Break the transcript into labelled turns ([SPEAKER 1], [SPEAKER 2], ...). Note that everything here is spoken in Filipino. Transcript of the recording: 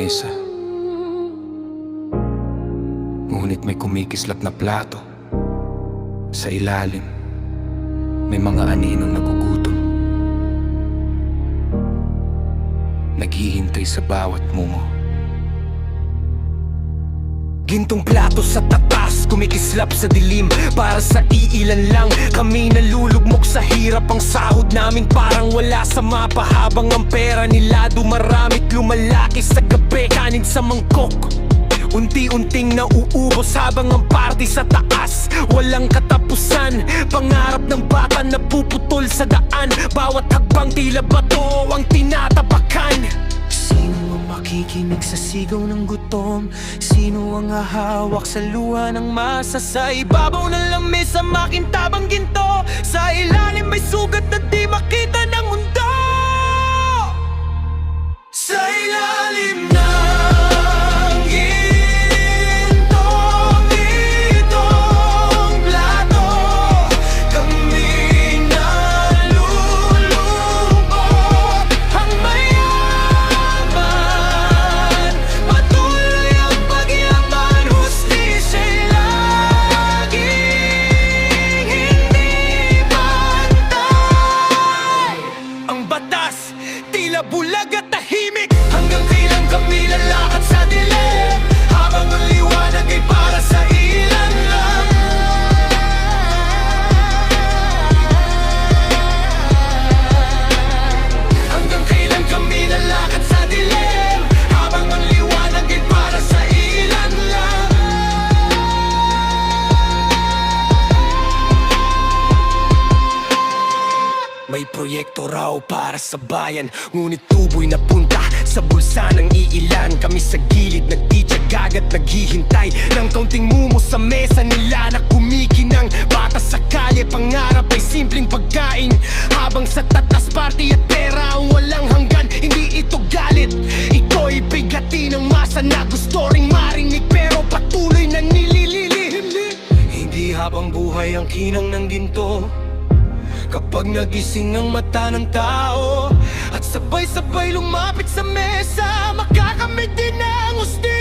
[SPEAKER 1] mesa, ngunit may kumikislap na plato. Sa ilalim, may mga aninong nagugutom, naghihintay sa bawat mungo. Gintong plato sa tatas, kumikislap sa dilim. Para sa iilan lang, kami nalulugmok sa hirap. Ang sahod namin parang wala sa mapa, habang ang pera nila dumaramit lumalaki sa gabi. Kanin sa mangkok, unti-unting nauubos, habang ang party sa taas walang katapusan. Pangarap ng bata napuputol sa daan, bawat hakbang tila bato ang tinatapakan. Sino ang makikinig sa sigaw ng gutom? Sino ang hahawak sa luha ng masa? Sa ibabaw ng lamesa makintabang ginto, sa ilalim may sugat na di makita ng mundo. Sa ilalim ng ginto, itong plato, kami nalulubog. Ang mayaman, patuloy ang pagyaman. Hustisya'y laging hindi pantay. Ang batas, tila bulag at tahimik. Hanggang kailan kami lalakad sa dilim, habang ang liwanag ay para sa ilan lang. Hanggang kailan kami lalakad sa dilim, habang ang liwanag ay para sa ilan lang. May proyekto raw para sa bayan, ngunit tuboy na punta sa bulsa ng iilan. Kami sa gilid nagtitiyagag at naghihintay ng kaunting mumo sa mesa nila na kumikinang. Bata sa kalye, pangarap ay simpleng pagkain, habang sa tatas party at pera ang walang hanggan. Hindi ito galit, ito'y bigati ng masa na gusto ring marinig, pero patuloy na nilililihim. Hindi habang buhay ang kinang ng ginto, kapag nagising ang mata ng tao at sabay-sabay lumapit sa mesa, makakamit din ang hustisya.